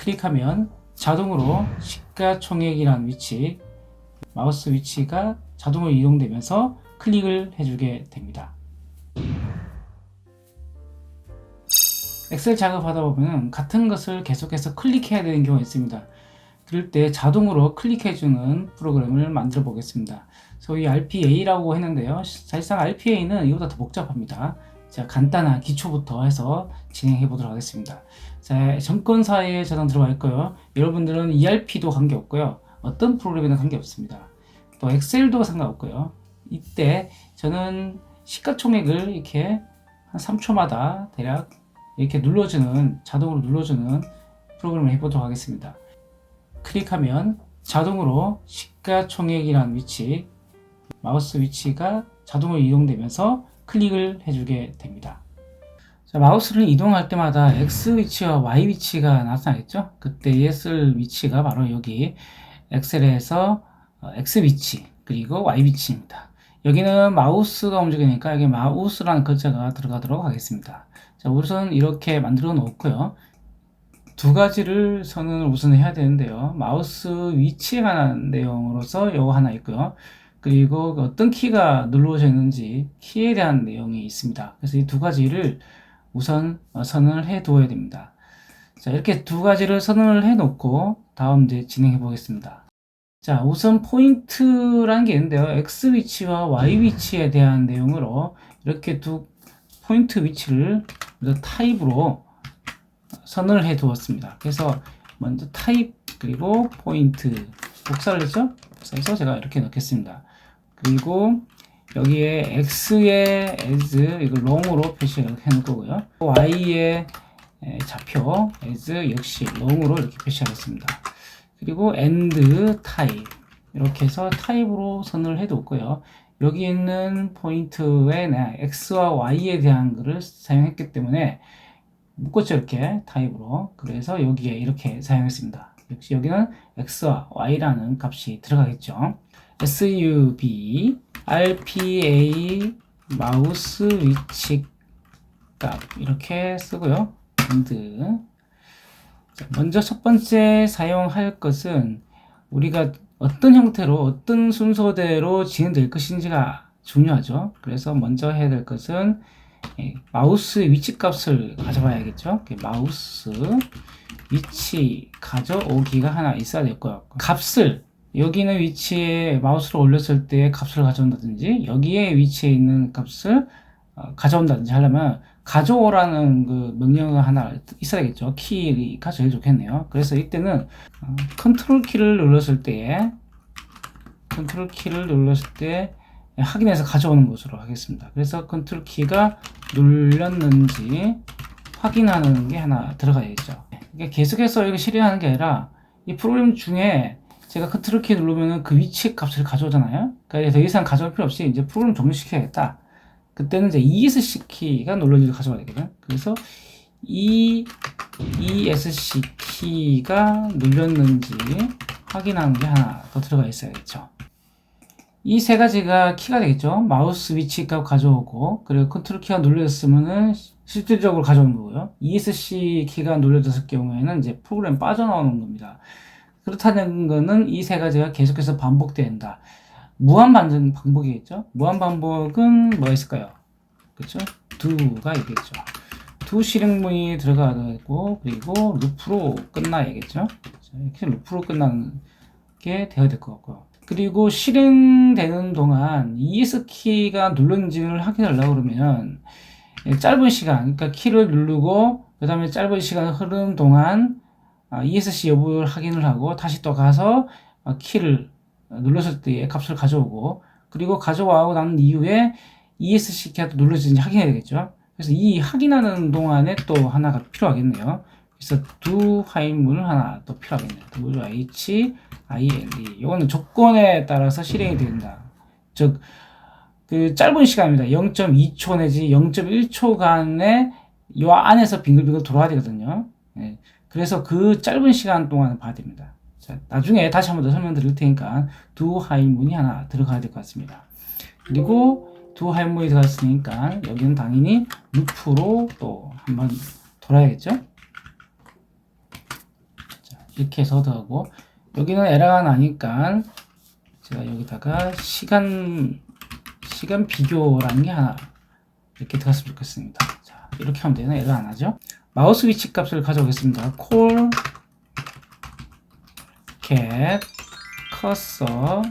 클릭하면 자동으로 시가총액이라는 위치, 마우스 위치가 자동으로 이동되면서 클릭을 해주게 됩니다. 엑셀 작업하다 보면 같은 것을 계속해서 클릭해야 되는 경우가 있습니다. 그럴 때 자동으로 클릭해주는 프로그램을 만들어 보겠습니다. 소위 RPA라고 했는데요. 사실상 RPA는 이보다 더 복잡합니다. 자, 간단한 기초부터 해서 진행해 보도록 하겠습니다. 자, 정권사에 저는 들어가 있고요. 여러분들은 ERP도 관계없고요. 어떤 프로그램이든 관계없습니다. 또 엑셀도 상관없고요. 이때 저는 시가총액을 이렇게 한 3초마다 대략 이렇게 자동으로 눌러주는 프로그램을 해보도록 하겠습니다. 클릭하면 자동으로 시가총액이라는 위치, 마우스 위치가 자동으로 이동되면서 클릭을 해주게 됩니다. 자, 마우스를 이동할 때마다 X 위치와 Y 위치가 나타나겠죠? 그때 ESR 위치가 바로 여기 엑셀에서 X 위치 그리고 Y 위치입니다. 여기는 마우스가 움직이니까 여기 마우스라는 글자가 들어가도록 하겠습니다. 자, 우선 이렇게 만들어 놓고요. 두 가지를 선언을 우선 해야 되는데요. 마우스 위치에 관한 내용으로서 요거 하나 있고요. 그리고 어떤 키가 눌러져 있는지 키에 대한 내용이 있습니다. 그래서 이 두 가지를 우선 선언을 해 두어야 됩니다. 자, 이렇게 두 가지를 선언을 해 놓고 다음 이제 진행해 보겠습니다. 자, 우선 포인트라는 게 있는데요. X 위치와 Y 위치에 대한 내용으로 이렇게 두 포인트 위치를 타입으로 선언을 해 두었습니다. 그래서 먼저 타입 그리고 포인트 복사를 했죠? 복사해서 제가 이렇게 넣겠습니다. 그리고 여기에 X의 as 이걸 long으로 표시를 해 놓을 거고요. Y의 좌표 as 역시 long으로 이렇게 표시하겠습니다. 그리고 and 타입 이렇게 해서 타입으로 선언을 해 두었고요. 여기 있는 포인트에 X와 Y에 대한 것을 사용했기 때문에 묶었죠, 이렇게 타입으로. 그래서 여기에 이렇게 사용했습니다. 역시 여기는 X와 Y라는 값이 들어가겠죠. SUB, RPA, 마우스 위치 값 이렇게 쓰고요. and. 자, 먼저 첫 번째 사용할 것은 우리가 어떤 형태로 어떤 순서대로 진행될 것인지가 중요하죠. 그래서 먼저 해야 될 것은 마우스 위치 값을 가져봐야겠죠. 마우스 위치 가져오기가 하나 있어야 될 것 같고, 값을 여기 있는 위치에 마우스를 올렸을 때 값을 가져온다든지 여기에 위치에 있는 값을 가져온다든지 하려면 가져오라는 그 명령어가 하나 있어야겠죠. 키가 제일 좋겠네요. 그래서 이때는 컨트롤 키를 눌렀을 때 확인해서 가져오는 것으로 하겠습니다. 그래서 컨트롤 키가 눌렸는지 확인하는 게 하나 들어가야겠죠. 그러니까 계속해서 이거 실행하는 게 아니라 이 프로그램 중에 제가 컨트롤 키 누르면 그 위치 값을 가져오잖아요. 그러니까 더 이상 가져올 필요 없이 이제 프로그램 종료시켜야겠다. 그때는 이제 ESC 키가 눌러지고 가져와야 되거든. 그래서 ESC 키가 눌렸는지 확인하는 게 하나 더 들어가 있어야겠죠. 이 세 가지가 키가 되겠죠. 마우스 위치 값 가져오고, 그리고 컨트롤 키가 눌렸으면은 실질적으로 가져오는 거고요. ESC 키가 눌려졌을 경우에는 이제 프로그램 빠져나오는 겁니다. 그렇다는 거는 이 세 가지가 계속해서 반복된다. 무한 반복이겠죠. 무한 반복은 뭐가 있을까요? 그렇죠? do가 있겠죠. do 실행문이 들어가고, 그리고 루프로 끝나야겠죠. 이렇게 루프로 끝나는 게 되어야 될 것 같고요. 그리고 실행되는 동안 ES 키가 눌렀는지를 확인하려고 그러면 짧은 시간, 그러니까 키를 누르고 그 다음에 짧은 시간 흐르는 동안 ESC 여부를 확인을 하고 다시 또 가서 키를 눌렀을 때의 값을 가져오고, 그리고 가져와고 난 이후에 ESC 키가 또 눌러지는지 확인해야 되겠죠. 그래서 이 확인하는 동안에 또 하나가 필요하겠네요. 그래서 do 화인문을 하나 또 필요하겠네요. do h ILE. 이거는 조건에 따라서 실행이 된다. 즉, 그 짧은 시간입니다. 0.2초 내지 0.1초간에 이 안에서 빙글빙글 돌아야 되거든요. 네. 그래서 그 짧은 시간 동안 봐야 됩니다. 자, 나중에 다시 한번 더 설명드릴 테니까 do 화인문이 하나 들어가야 될 것 같습니다. 그리고 do 화인문이 들어갔으니까 여기는 당연히 루프로 또 한번 돌아야겠죠. 이렇게 해서 들어가고, 여기는 에러가 나니까 제가 여기다가 시간 비교라는 게 하나 이렇게 들어갔으면 좋겠습니다. 자, 이렇게 하면 되나? 에러 안 하죠? 마우스 위치 값을 가져오겠습니다. call get cursor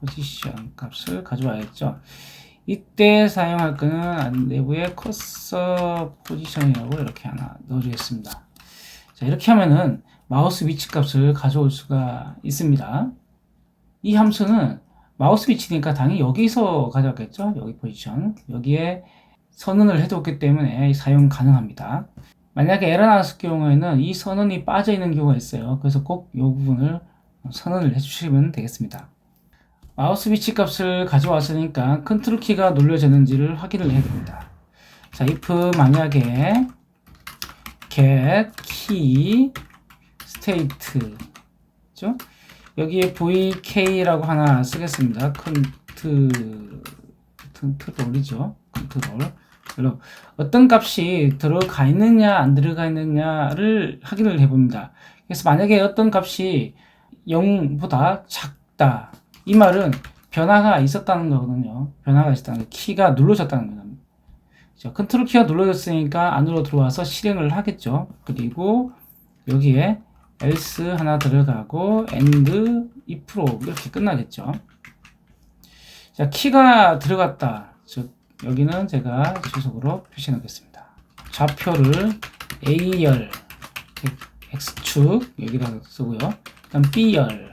포지션 값을 가져와야겠죠. 이때 사용할 거는 내부에 커서 포지션이라고 이렇게 하나 넣어주겠습니다. 자, 이렇게 하면은 마우스 위치 값을 가져올 수가 있습니다. 이 함수는 마우스 위치니까 당연히 여기서 가져왔겠죠. 여기 포지션, 여기에 선언을 해뒀기 때문에 사용 가능합니다. 만약에 에러 나왔을 경우에는 이 선언이 빠져 있는 경우가 있어요. 그래서 꼭 이 부분을 선언을 해주시면 되겠습니다. 마우스 위치 값을 가져왔으니까 컨트롤 키가 눌려졌는지를 확인을 해야 됩니다. 자, if 만약에 get key state 죠? 여기에 vk라고 하나 쓰겠습니다. 컨트롤 올리죠. 컨트롤. 어떤 값이 들어가 있느냐 안 들어가 있느냐를 확인을 해봅니다. 그래서 만약에 어떤 값이 0보다 작다, 이 말은 변화가 있었다는 거거든요. 변화가 있었다는 거, 키가 눌러졌다는 겁니다. 컨트롤 키가 눌러졌으니까 안으로 들어와서 실행을 하겠죠. 그리고 여기에 else 하나 들어가고 and if로 이렇게 끝나겠죠. 자, 키가 들어갔다. 즉 여기는 제가 주석으로 표시해 놓겠습니다. 좌표를 A열 X축 여기다가 쓰고요. 그다음 B열,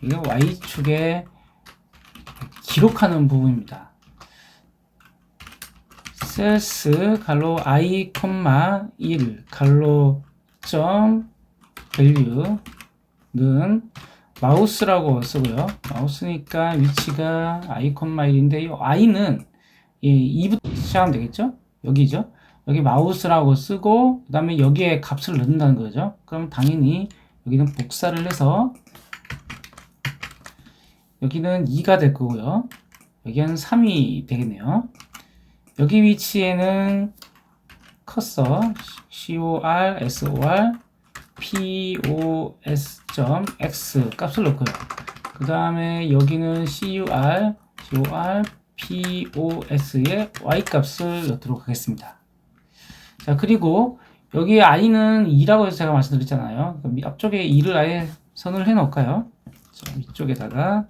이게 Y축에 기록하는 부분입니다. 셀스 갈로 I, 1 갈로 점 value는 마우스라고 쓰고요. 마우스니까 위치가 I, 1인데 이 I는 2부터 시작하면 되겠죠? 여기죠? 여기 마우스라고 쓰고 그 다음에 여기에 값을 넣는다는 거죠. 그럼 당연히 여기는 복사를 해서 여기는 2가 될 거고요. 여기는 3이 되겠네요. 여기 위치에는 커서 CORSOR POS.X 값을 넣고요. 그 다음에 여기는 COR POS의 Y 값을 넣도록 하겠습니다. 자, 그리고 여기 i는 2라고 해서 제가 말씀드렸잖아요. 앞쪽에 2를 아예 선을 해 놓을까요? 자, 이쪽에다가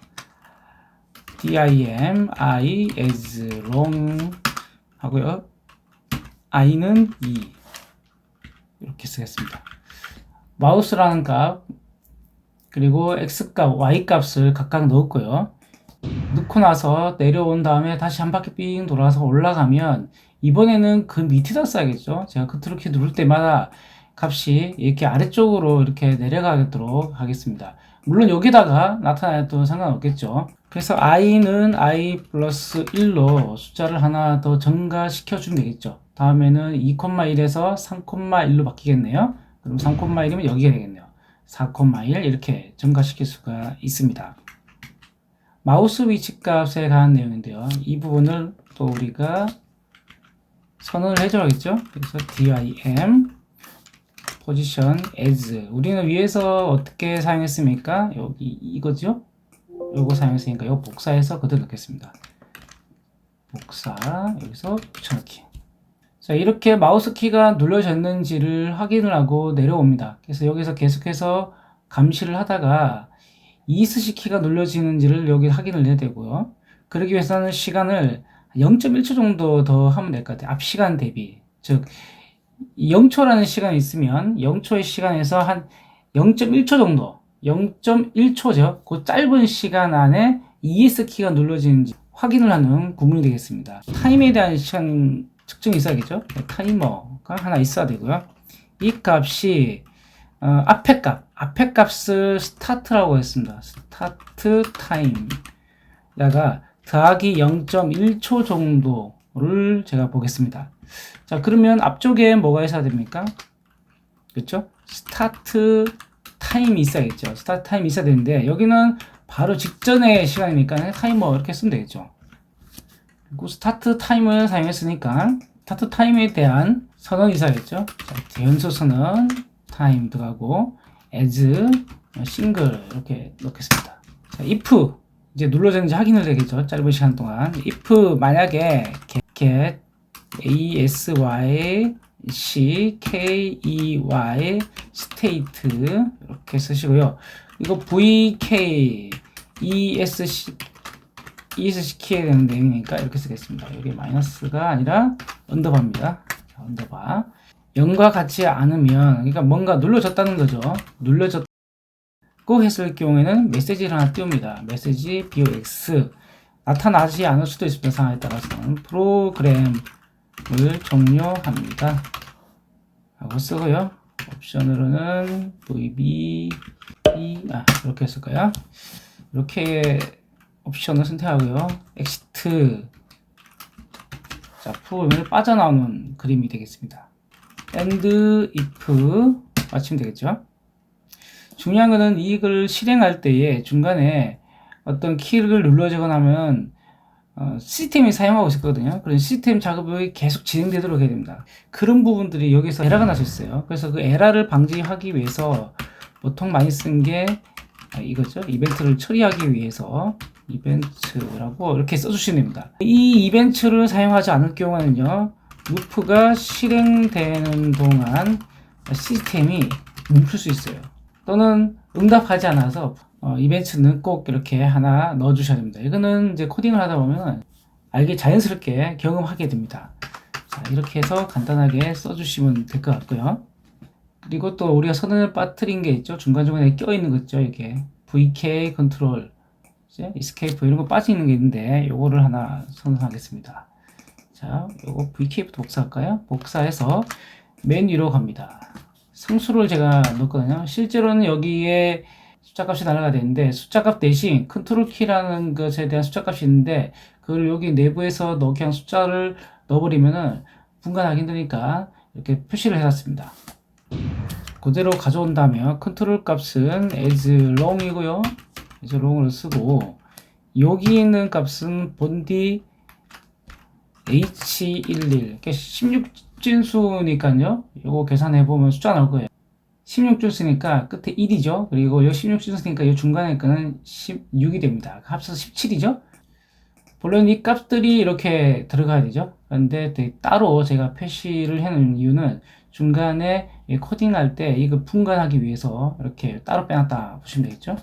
dim I as long 하고요. i는 2 이렇게 쓰겠습니다. 마우스라는 값 그리고 x 값, y 값을 각각 넣었고요. 넣고 나서 내려온 다음에 다시 한 바퀴 삥 돌아서 올라가면 이번에는 그 밑에다 써야겠죠. 제가 컨트롤 키 누를 때마다 값이 이렇게 아래쪽으로 이렇게 내려가도록 하겠습니다. 물론 여기다가 나타나도 상관없겠죠. 그래서 i는 i 플러스 1로 숫자를 하나 더 증가시켜 주면 되겠죠. 다음에는 2,1에서 3,1로 바뀌겠네요. 그럼 3,1이면 여기가 되겠네요. 4,1 이렇게 증가시킬 수가 있습니다. 마우스 위치 값에 관한 내용인데요. 이 부분을 또 우리가 선언을 해줘야겠죠. 그래서 dim position as 우리는 위에서 어떻게 사용했습니까? 여기 이거죠. 요거 사용했으니까 이거 복사해서 그대로 넣겠습니다. 복사 여기서 붙여넣기. 자, 이렇게 마우스 키가 눌러졌는지를 확인을 하고 내려옵니다. 그래서 여기서 계속해서 감시를 하다가 ESC 키가 눌러지는지를 여기 확인을 해야 되고요. 그러기 위해서는 시간을 0.1초 정도 더 하면 될 것 같아요. 앞 시간 대비. 즉 0초라는 시간이 있으면 0초의 시간에서 한 0.1초 정도 0.1초죠. 그 짧은 시간 안에 ES 키가 눌러지는지 확인을 하는 구문이 되겠습니다. 타임에 대한 시간 측정이 있어야겠죠. 타이머가 하나 있어야 되고요. 이 값이 앞에 값을 스타트라고 했습니다. 스타트 타임에다가 더하기 0.1초 정도를 제가 보겠습니다. 자, 그러면 앞쪽에 뭐가 있어야 됩니까? 그렇죠? 스타트 타임이 있어야겠죠. 스타트 타임이 있어야 되는데 여기는 바로 직전의 시간이니까 타이머 이렇게 쓰면 되겠죠. 그리고 스타트 타임을 사용했으니까 스타트 타임에 대한 선언 이사였죠. 자, 연소 선언 타임 들어가고 as 싱글 이렇게 넣겠습니다. 자, if 이제 눌러졌는지 확인을 되겠죠. 짧은 시간 동안. if 만약에 get asy ckey state 이렇게 쓰시고요. 이거 vk ES시켜야 되는 내용이니까 이렇게 쓰겠습니다. 여기 마이너스가 아니라 언더바입니다. 자, 언더바. 0과 같지 않으면, 그러니까 뭔가 눌러졌다는 거죠. 눌러졌고 했을 경우에는 메시지를 하나 띄웁니다. 메시지 BOX. 나타나지 않을 수도 있습니다. 상황에 따라서는. 프로그램을 종료합니다. 하고 쓰고요. 옵션으로는 VB, 이렇게 쓸까요? 이렇게 옵션을 선택하고요. 엑시트. 자, 프로그램을 빠져나오는 그림이 되겠습니다. and if 마치면 되겠죠. 중요한 거는 이걸 실행할 때에 중간에 어떤 키를 눌러주거나 하면 시스템이 사용하고 있었거든요. 그런 시스템 작업이 계속 진행되도록 해야 됩니다. 그런 부분들이 여기서 에러가 날 수 있어요. 그래서 그 에러를 방지하기 위해서 보통 많이 쓴 게 이거죠. 이벤트를 처리하기 위해서 이벤트라고 이렇게 써주시면 됩니다. 이 이벤트를 사용하지 않을 경우에는요, 루프가 실행되는 동안 시스템이 멈출 수 있어요. 또는 응답하지 않아서 이벤트는 꼭 이렇게 하나 넣어 주셔야 됩니다. 이거는 이제 코딩을 하다 보면 알게 자연스럽게 경험하게 됩니다. 자, 이렇게 해서 간단하게 써주시면 될 것 같고요. 그리고 또 우리가 선언을 빠뜨린 게 있죠. 중간중간에 껴있는 거 있죠. 이게 VK 컨트롤, 이스케이프 이런 거 빠지는 게 있는데 요거를 하나 선언하겠습니다. 자, 요거 VK부터 복사할까요? 복사해서 맨 위로 갑니다. 상수를 제가 넣었거든요. 실제로는 여기에 숫자값이 날아가야 되는데 숫자값 대신 컨트롤 키라는 것에 대한 숫자값이 있는데 그걸 여기 내부에서 그냥 숫자를 넣어버리면은 분간하기 힘드니까 이렇게 표시를 해놨습니다. 그대로 가져온다면 컨트롤 값은 as long이고요. as long을 쓰고 여기 있는 값은 본디 H11 16진수니까요. 이거 계산해보면 숫자 나올 거예요. 16진수니까 끝에 1이죠. 그리고 이 16진수니까 이 중간에 거는 16이 됩니다. 합쳐서 17이죠. 물론 이 값들이 이렇게 들어가야 되죠. 그런데 따로 제가 표시를 해놓은 이유는 중간에 코딩할 때 이거 분간하기 위해서 이렇게 따로 빼놨다 보시면 되겠죠.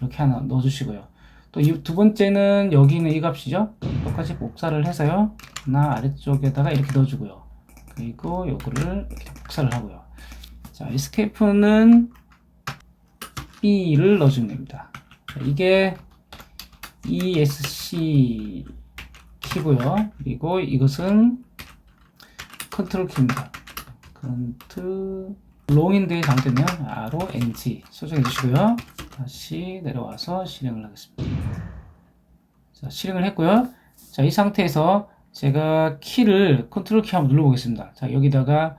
이렇게 하나 넣어주시고요. 또 두 번째는 여기 있는 이 값이죠. 똑같이 복사를 해서요. 하나 아래쪽에다가 이렇게 넣어주고요. 그리고 요거를 이렇게 복사를 하고요. 자, escape는 B를 넣어주면 됩니다. 자, 이게 ESC 키고요. 그리고 이것은 컨트롤 키입니다. 컨트 롱인데 잘못됐네요. RONG 수정해 주시고요. 다시 내려와서 실행을 하겠습니다. 자, 실행을 했고요. 자, 이 상태에서 제가 키를 컨트롤 키 한번 눌러보겠습니다. 자, 여기다가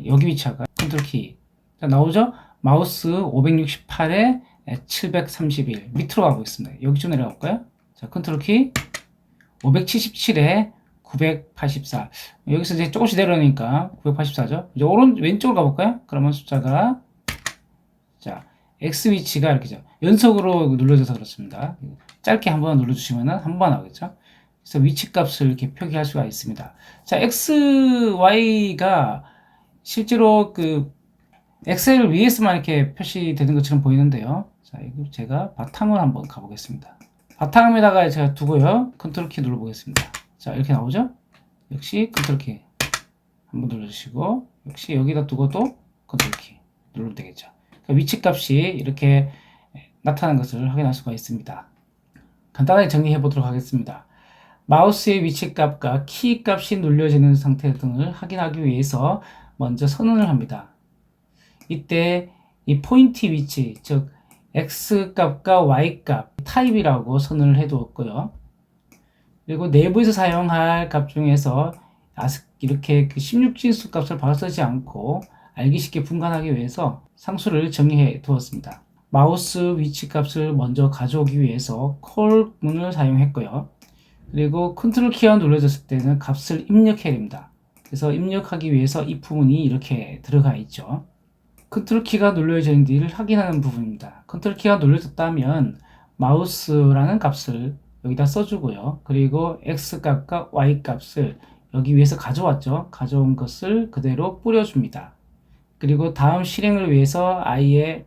여기 위치가 컨트롤 키. 자, 나오죠? 마우스 568에 731 밑으로 가보겠습니다. 여기 좀 내려갈까요? 자, 컨트롤 키 577에 984. 여기서 이제 조금씩 내려오니까 984죠. 이제 왼쪽으로 가볼까요? 그러면 숫자가, 자, X 위치가 이렇게죠. 연속으로 눌러져서 그렇습니다. 짧게 한번 눌러주시면은 한 번 나오겠죠. 그래서 위치 값을 이렇게 표기할 수가 있습니다. 자, X, Y가 실제로 그 엑셀 위에서만 이렇게 표시되는 것처럼 보이는데요. 자, 이거 제가 바탕을 한번 가보겠습니다. 바탕에다가 제가 두고요. 컨트롤 키 눌러보겠습니다. 자, 이렇게 나오죠? 역시 컨트롤 키 한번 눌러주시고, 역시 여기다 두고도 컨트롤 키 누르면 되겠죠. 그러니까 위치 값이 이렇게 나타나는 것을 확인할 수가 있습니다. 간단하게 정리해 보도록 하겠습니다. 마우스의 위치 값과 키 값이 눌려지는 상태 등을 확인하기 위해서 먼저 선언을 합니다. 이때 이 포인트 위치, 즉 X 값과 Y 값 타입이라고 선언을 해두었고요. 그리고 내부에서 사용할 값 중에서 이렇게 16진수 값을 바로 쓰지 않고 알기 쉽게 분간하기 위해서 상수를 정의해 두었습니다. 마우스 위치 값을 먼저 가져오기 위해서 콜 문을 사용했고요. 그리고 컨트롤 키가 눌러졌을 때는 값을 입력해야 됩니다. 그래서 입력하기 위해서 이 부분이 이렇게 들어가 있죠. 컨트롤 키가 눌러졌는지를 확인하는 부분입니다. 컨트롤 키가 눌러졌다면 마우스라는 값을 여기다 써주고요. 그리고 X 값과 Y 값을 여기 위에서 가져왔죠. 가져온 것을 그대로 뿌려줍니다. 그리고 다음 실행을 위해서 i에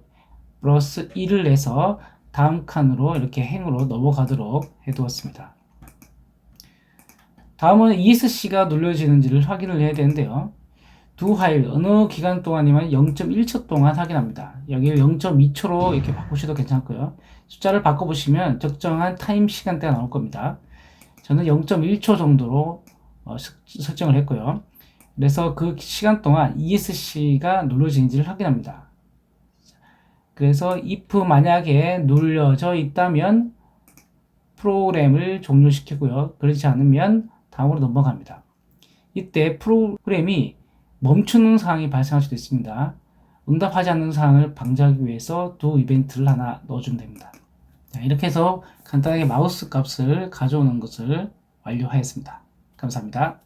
플러스 1을 내서 다음 칸으로 이렇게 행으로 넘어가도록 해두었습니다. 다음은 ESC가 눌러지는지를 확인을 해야 되는데요. 두 화일 어느 기간 동안이면 0.1초 동안 확인합니다. 여기 0.2초로 이렇게 바꾸셔도 괜찮고요. 숫자를 바꿔보시면 적정한 타임 시간대가 나올 겁니다. 저는 0.1초 정도로 설정을 했고요. 그래서 그 시간 동안 ESC가 눌러지는지를 확인합니다. 그래서 if 만약에 눌려져 있다면 프로그램을 종료시키고요. 그렇지 않으면 다음으로 넘어갑니다. 이때 프로그램이 멈추는 상황이 발생할 수도 있습니다. 응답하지 않는 상황을 방지하기 위해서 두 이벤트를 하나 넣어주면 됩니다. 자, 이렇게 해서 간단하게 마우스 값을 가져오는 것을 완료하였습니다. 감사합니다.